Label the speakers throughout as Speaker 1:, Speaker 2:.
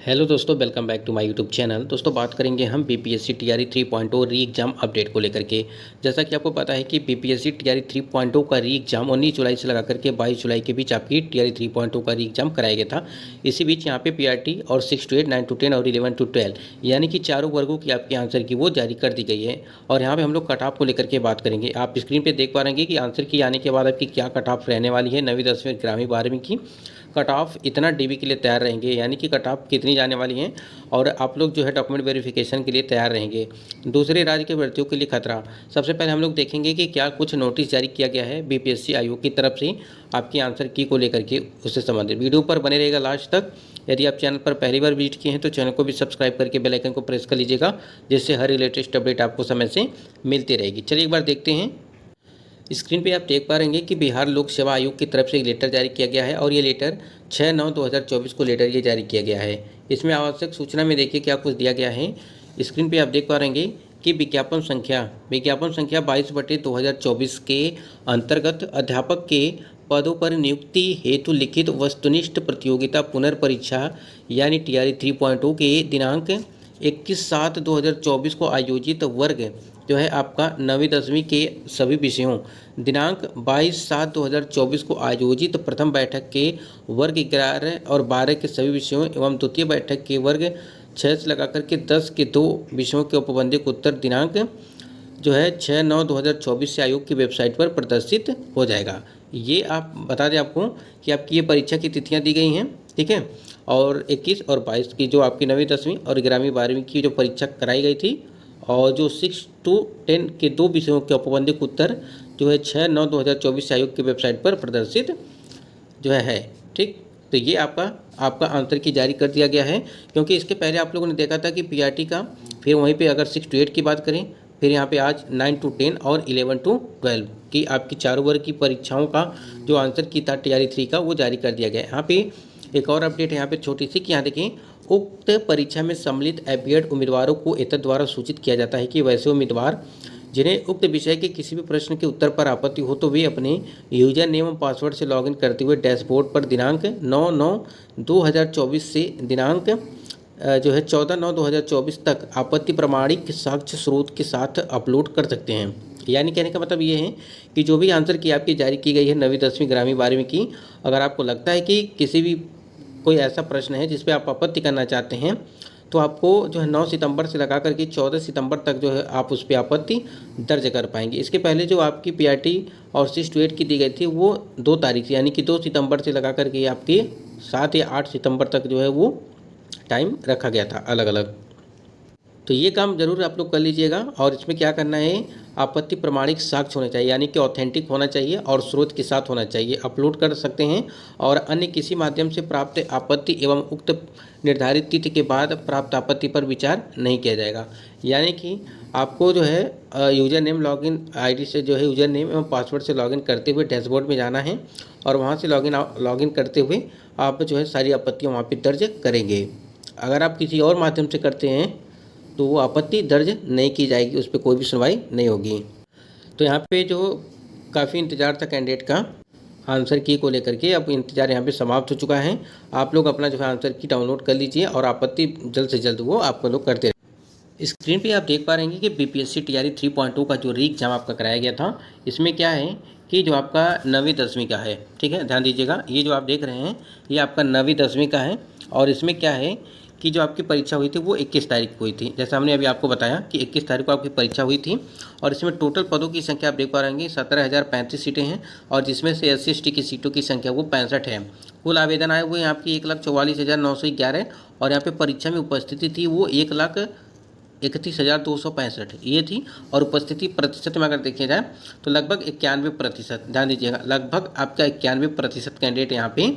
Speaker 1: Hello दोस्तों, welcome back to my YouTube channel. दोस्तों बात करेंगे हम बीपीएससी टीआरई 3.0 री एग्ज़ाम अपडेट को लेकर के। जैसा कि आपको पता है कि बीपीएससी टीआरई 3.0 का री एग्ज़ाम 19 जुलाई से लगा करके 22 जुलाई के बीच आपकी टीआरई 3.0 का री एग्ज़ाम कराया गया था। इसी बीच यहाँ पे पीआरटी और 6 to 8, 9 to 10 और 11 to 12 यानी कि चारों वर्गों की आपके आंसर की वो जारी कर दी गई है। और यहाँ पर हम लोग कट ऑफ को लेकर के बात करेंगे। आप स्क्रीन पर देख पा रहे हैं कि आंसर की आने के बाद आपकी क्या कट ऑफ रहने वाली है। 9वीं 10वीं ग्रामीण 12वीं की कट ऑफ इतना डीबी के लिए तैयार रहेंगे, यानी कि कट ऑफ कितनी जाने वाली हैं और आप लोग जो है डॉक्यूमेंट वेरिफिकेशन के लिए तैयार रहेंगे। दूसरे राज्य के भर्तियों के लिए खतरा। सबसे पहले हम लोग देखेंगे कि क्या कुछ नोटिस जारी किया गया है बीपीएससी आयोग की तरफ से आपकी आंसर की को लेकर के, उससे संबंधित। वीडियो पर बने रहेगा लास्ट तक। यदि आप चैनल पर पहली बार विजिट किए हैं तो चैनल को भी सब्सक्राइब करके बेल आइकन को प्रेस कर लीजिएगा, जिससे हर लेटेस्ट अपडेट आपको समय से मिलती रहेगी। चलिए एक बार देखते हैं। स्क्रीन पे आप देख पा रहे हैं कि बिहार लोक सेवा आयोग की तरफ से एक लेटर जारी किया गया है और ये लेटर 6/9/2024 को लेटर ये जारी किया गया है। इसमें आवश्यक सूचना में देखिए क्या कुछ दिया गया है। स्क्रीन पे आप देख पा रहे हैं कि विज्ञापन संख्या 22/2024 के अंतर्गत अध्यापक के पदों पर नियुक्ति हेतु लिखित वस्तुनिष्ठ प्रतियोगिता पुनर्परीक्षा यानी टीआरई 3.0 के दिनांक 21/7/2024 को आयोजित वर्ग जो है आपका 9वीं 10वीं के सभी विषयों, दिनांक 22/7/2024 को आयोजित प्रथम बैठक के वर्ग 11 और 12 के सभी विषयों एवं द्वितीय बैठक के वर्ग 6 से लगा करके 10 के 2 विषयों के औपबंधिक उत्तर दिनांक जो है 6/9/2024 से आयोग की वेबसाइट पर प्रदर्शित हो जाएगा। ये आप बता दें आपको कि आपकी ये परीक्षा की तिथियाँ दी गई हैं, ठीक है। और 21 और 22 की जो आपकी 9वीं 10वीं और 11वीं 12वीं की जो परीक्षा कराई गई थी और जो 6 to 10 के 2 विषयों के औपबंधिक उत्तर जो है 6/9/2024 से आयोग की वेबसाइट पर प्रदर्शित जो है, ठीक। तो ये आपका आंसर की जारी कर दिया गया है, क्योंकि इसके पहले आप लोगों ने देखा था कि पीआरटी का, फिर वहीं पे अगर 6 to 8 की बात करें, फिर यहाँ पे आज 9 to 10 और 11 to 12 की आपकी चारों वर्ग की परीक्षाओं का जो आंसर की था टीआरई 3 का वो जारी कर दिया गया है। यहाँ पे एक और अपडेट है यहाँ पे छोटी सी कि यहाँ देखें, उक्त परीक्षा में सम्मिलित एपीएड उम्मीदवारों को एतद द्वारा सूचित किया जाता है कि वैसे उम्मीदवार जिन्हें उक्त विषय के किसी भी प्रश्न के उत्तर पर आपत्ति हो तो वे अपने यूजर नेम और पासवर्ड से लॉगिन करते हुए डैशबोर्ड पर दिनांक 9/9/2024 से दिनांक जो है 14/9/2024 तक आपत्ति प्रमाणिक साक्ष्य स्रोत के साथ अपलोड कर सकते हैं। यानी कहने का मतलब ये है कि जो भी आंसर की आपकी जारी की गई है 9वीं 10वीं ग्रामीण 12वीं की, अगर आपको लगता है कि किसी भी कोई ऐसा प्रश्न है जिस पे आप आपत्ति करना चाहते हैं, तो आपको जो है 9 सितंबर से लगा करके 14 सितंबर तक जो है आप उस पर आपत्ति दर्ज कर पाएंगे। इसके पहले जो आपकी पीआरटी और 6 to 8 की दी गई थी वो 2 तारीख से, यानी कि 2 सितंबर से लगा करके आपके 7 या 8 सितंबर तक जो है वो टाइम रखा गया था अलग अलग। तो ये काम जरूर आप लोग कर लीजिएगा। और इसमें क्या करना है, आपत्ति प्रमाणिक साक्ष्य होना चाहिए, यानी कि ऑथेंटिक होना चाहिए और स्रोत के साथ होना चाहिए। अपलोड कर सकते हैं और अन्य किसी माध्यम से प्राप्त आपत्ति एवं उक्त निर्धारित तिथि के बाद प्राप्त आपत्ति पर विचार नहीं किया जाएगा। यानी कि आपको जो है यूजर नेम लॉगिन आईडी से जो है यूजर नेम एवं पासवर्ड से लॉगिन करते हुए डैशबोर्ड में जाना है और वहाँ से लॉगिन करते हुए आप जो है सारी आपत्तियाँ वहाँ पर दर्ज करेंगे। अगर आप किसी और माध्यम से करते हैं तो वो आपत्ति दर्ज नहीं की जाएगी, उस पर कोई भी सुनवाई नहीं होगी। तो यहाँ पे जो काफ़ी इंतज़ार था कैंडिडेट का आंसर की को लेकर के, अब इंतज़ार यहाँ पे समाप्त हो चुका है। आप लोग अपना जो है आंसर की डाउनलोड कर लीजिए और आपत्ति जल्द से जल्द वो आप लोग करते रहें। स्क्रीन पे आप देख पा रहे हैं कि बीपीएससी टीआरई 3.0 का जो री एग्जाम आपका कराया गया था, इसमें क्या है कि जो आपका 9वीं 10वीं का है, ठीक है, ध्यान दीजिएगा। ये जो आप देख रहे हैं ये आपका 9वीं 10वीं का है और इसमें क्या है कि जो आपकी परीक्षा हुई थी वो 21 तारीख को हुई थी। जैसा हमने अभी आपको बताया कि 21 तारीख को आपकी परीक्षा हुई थी और इसमें टोटल पदों की संख्या आप देख पा रहे हैं 17,035 सीटें हैं और जिसमें से SC/ST की सीटों की संख्या वो 65 है। कुल आवेदन आए हुए हैं आपकी 1,44,911 और यहाँ पे परीक्षा में उपस्थिति थी वो 1,31,265 ये थी। और उपस्थिति प्रतिशत में अगर देखा जाए तो लगभग 91%, ध्यान दीजिएगा, लगभग आपका 91% कैंडिडेट यहाँ पे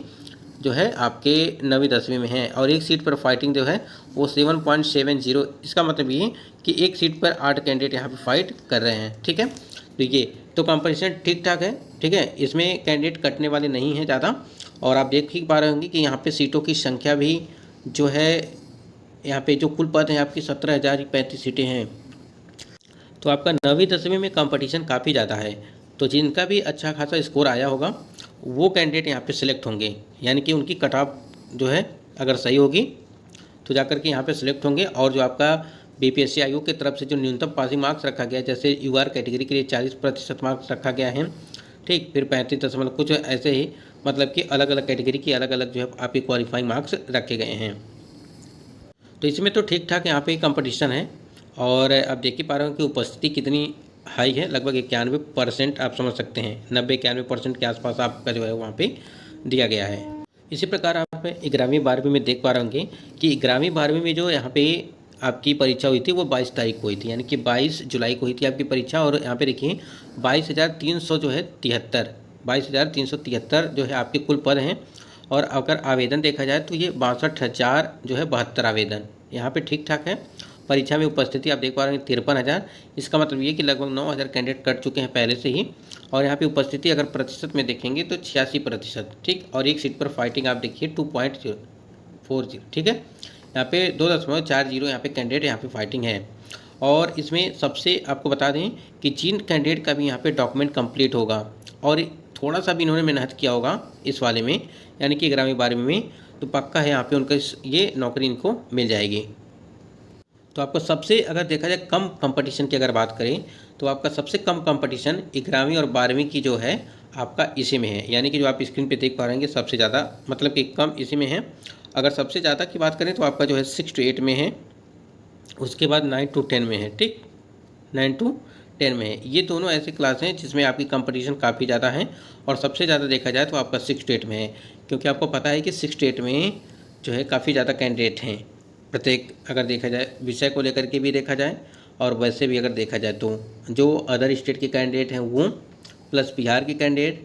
Speaker 1: जो है आपके 9वीं 10वीं में है। और एक सीट पर फाइटिंग जो है वो 7.70, इसका मतलब ये कि एक सीट पर 8 कैंडिडेट यहाँ पे फाइट कर रहे हैं, ठीक है। तो ये तो कंपटीशन ठीक ठाक है, ठीक है, इसमें कैंडिडेट कटने वाले नहीं हैं ज़्यादा। और आप देख ही पा रहे होंगे कि यहाँ पे सीटों की संख्या भी जो है यहाँ पे जो कुल पद हैं आपकी 17,035 सीटें हैं। तो आपका 9वीं 10वीं में कंपटीशन काफ़ी ज़्यादा है। तो जिनका भी अच्छा खासा स्कोर आया होगा वो कैंडिडेट यहाँ पे सिलेक्ट होंगे, यानी कि उनकी कट ऑफ जो है अगर सही होगी तो जाकर के यहाँ पे सिलेक्ट होंगे। और जो आपका बीपीएससी आयोग की तरफ से जो न्यूनतम पासिंग मार्क्स रखा गया है, जैसे यूआर कैटेगरी के लिए 40% मार्क्स रखा गया है, ठीक, फिर 35 कुछ ऐसे ही, मतलब कि अलग अलग कैटेगरी की अलग अलग जो है आपके क्वालिफाइंग मार्क्स रखे गए हैं। तो इसमें तो ठीक ठाक यहाँ पे कंपटीशन है। और अब देख ही पा रहे हो कि उपस्थिति कितनी हाई है, लगभग 91% आप समझ सकते हैं, 90-91% के आसपास आपका जो है वहाँ पे दिया गया है। इसी प्रकार आप 11वीं 12वीं में देख पा रहे होंगे कि 11वीं 12वीं में जो यहाँ पे आपकी परीक्षा हुई थी वो 22 तारीख को हुई थी, यानी कि 22 जुलाई को हुई थी आपकी परीक्षा। और यहाँ पे देखिए 22,300 जो है 73 22,373 जो है आपके कुल पद हैं। और अगर आवेदन देखा जाए तो ये 62,000 जो है 72 आवेदन यहाँ पे ठीक ठाक है। परीक्षा में उपस्थिति आप देख पा रहे हैं 53,000, इसका मतलब ये कि लगभग 9,000 कैंडिडेट कट चुके हैं पहले से ही। और यहाँ पे उपस्थिति अगर प्रतिशत में देखेंगे तो 86%, ठीक। और एक सीट पर फाइटिंग आप देखिए 2.40, ठीक है। यहाँ पे 2.40 यहाँ पे कैंडिडेट यहाँ पे फाइटिंग है। और इसमें सबसे आपको बता दें कि जिन कैंडिडेट का भी यहाँ पे डॉक्यूमेंट कंप्लीट होगा और थोड़ा सा भी इन्होंने मेहनत किया होगा इस वाले में, यानी कि 11वीं 12वीं में, तो पक्का है यहाँ पे उनका ये नौकरी इनको मिल जाएगी। तो आपको सबसे अगर देखा जाए कम कंपटीशन की अगर बात करें तो आपका सबसे कम कंपटीशन 11वीं और 12वीं की जो है आपका इसी में है, यानी कि जो आप स्क्रीन पे देख पा रहे हैं सबसे ज़्यादा मतलब कि कम इसी में है। अगर सबसे ज़्यादा की बात करें तो आपका जो है 6 to 8 में है, उसके बाद 9 to 10 में है, ठीक, 9 to 10 में है। ये दोनों ऐसे क्लास हैं जिसमें आपकी कंपटीशन काफ़ी ज़्यादा है। और सबसे ज़्यादा देखा जाए तो आपका 6 to 8 में है, क्योंकि आपको पता है कि 6 to 8 में जो है काफ़ी ज़्यादा कैंडिडेट हैं प्रत्येक, अगर देखा जाए विषय को लेकर के भी देखा जाए और वैसे भी अगर देखा जाए तो जो अदर स्टेट के कैंडिडेट हैं वो प्लस बिहार के कैंडिडेट।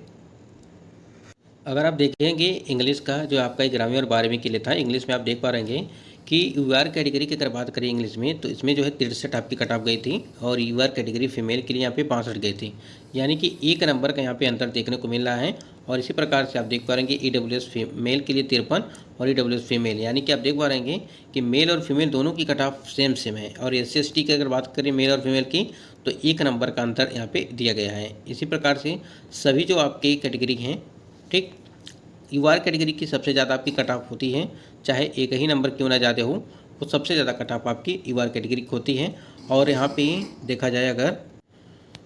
Speaker 1: अगर आप देखेंगे इंग्लिश का जो आपका 11वीं और 12वीं के लिए था, इंग्लिश में आप देख पा रहेंगे कि यूआर कैटेगरी की अगर बात करें इंग्लिश में तो इसमें जो है 63 आपकी कट ऑफ गई थी। और यूआर कैटेगरी फीमेल के लिए यहाँ पे 62 गई थी, यानी कि 1 नंबर का यहाँ पे अंतर देखने को मिल रहा है। और इसी प्रकार से आप देख पा रहे हैं ईडब्ल्यूएस मेल के लिए 53 और ईडब्ल्यूएस फीमेल, यानी कि आप देख पा रहे हैं कि मेल और फीमेल दोनों की कट ऑफ सेम सेम है। और SC/ST की अगर बात करें मेल और फीमेल की तो 1 नंबर का अंतर यहाँ पे दिया गया है। इसी प्रकार से सभी जो आपकी कैटेगरी हैं, ठीक, यूआर कैटेगरी की सबसे ज़्यादा आपकी कट ऑफ होती है, चाहे एक ही नंबर क्यों ना ज़्यादा हो, वो सबसे ज़्यादा कट ऑफ आपकी यूआर कैटेगरी की होती है। और यहाँ पे देखा जाए अगर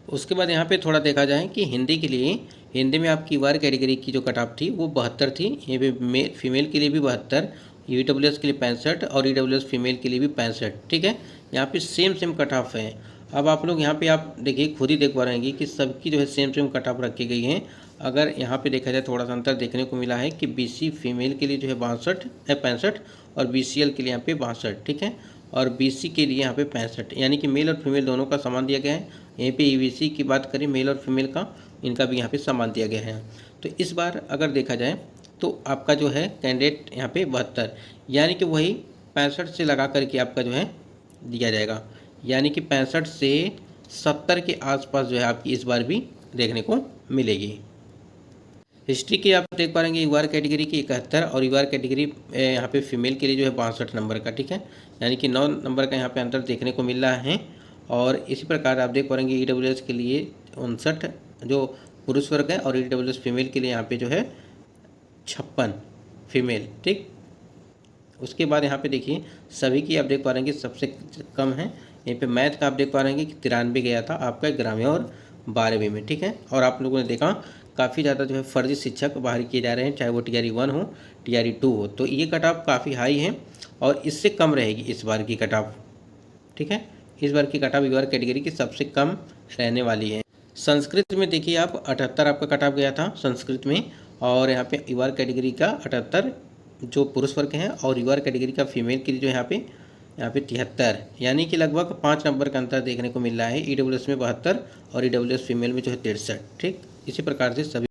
Speaker 1: उसके बाद यहाँ पे थोड़ा देखा जाए कि हिंदी के लिए, हिंदी में आपकी यूआर कैटेगरी की जो कट ऑफ थी वो 72 थी। ये भी फीमेल के लिए भी 72, ईडब्ल्यूएस के लिए 65 और ईडब्ल्यूएस फीमेल के लिए भी 65, ठीक है। यहाँ पे सेम सेम कट ऑफ है। अब आप लोग यहाँ पे आप देखिए खुद ही देख पा रहे हैं कि सबकी जो है सेम सेम कट ऑफ रखी गई हैं। अगर यहाँ पे देखा जाए थोड़ा सा अंतर देखने को मिला है कि BC फीमेल के लिए जो है 65 और BCL के लिए यहाँ पे 62, ठीक है। और BC के लिए यहाँ पे 65, यानी कि मेल और फीमेल दोनों का समान दिया गया है। यहीं पे EBC की बात करें मेल और फीमेल का, इनका भी यहाँ पे समान दिया गया है। तो इस बार अगर देखा जाए तो आपका जो है कैंडिडेट यहाँ पे 72, यानी कि वही 65 से लगा करके आपका जो है दिया जाएगा, यानी कि 65 से 70 के आसपास जो है आपकी इस बार भी देखने को मिलेगी। हिस्ट्री की आप देख पा रहे हैं यूआर कैटेगरी की 71 और यूआर कैटेगरी यहाँ पे फीमेल के लिए जो है 62 नंबर का, ठीक है, यानी कि 9 नंबर का यहाँ पे अंतर देखने को मिल रहा है। और इसी प्रकार आप देख पा रहे हैं ईडब्ल्यूएस के लिए 59 जो पुरुष वर्ग है और ईडब्ल्यूएस फीमेल के लिए यहाँ पे जो है 56 फीमेल, ठीक। उसके बाद यहाँ पे देखिए सभी की आप देख पा रहे हैं कि सबसे कम है यहाँ पे मैथ का आप देख पा रहे हैं कि 93 गया था आपका 11वीं और 12वीं में, ठीक है। और आप लोगों ने देखा काफ़ी ज़्यादा जो है फर्जी शिक्षक बाहर किए जा रहे हैं, चाहे वो TRE 1 हो TRE 2 हो, तो ये कट ऑफ काफ़ी हाई है और इससे कम रहेगी इस बार की कट ऑफ, ठीक है। इस बार की कट ऑफ यूआर कैटेगरी की सबसे कम रहने वाली है। संस्कृत में देखिए आप 78 आपका कट ऑफ गया था संस्कृत में, और यहाँ पे यूआर कैटेगरी का 78 जो पुरुष वर्ग हैं और यूआर कैटेगरी का फीमेल के लिए जो यहाँ पे 73, यानी कि लगभग 5 नंबर का अंतर देखने को मिल रहा है। ईडब्ल्यूएस में 72 और ईडब्ल्यूएस फीमेल में जो है 63, ठीक। इसी प्रकार से सभी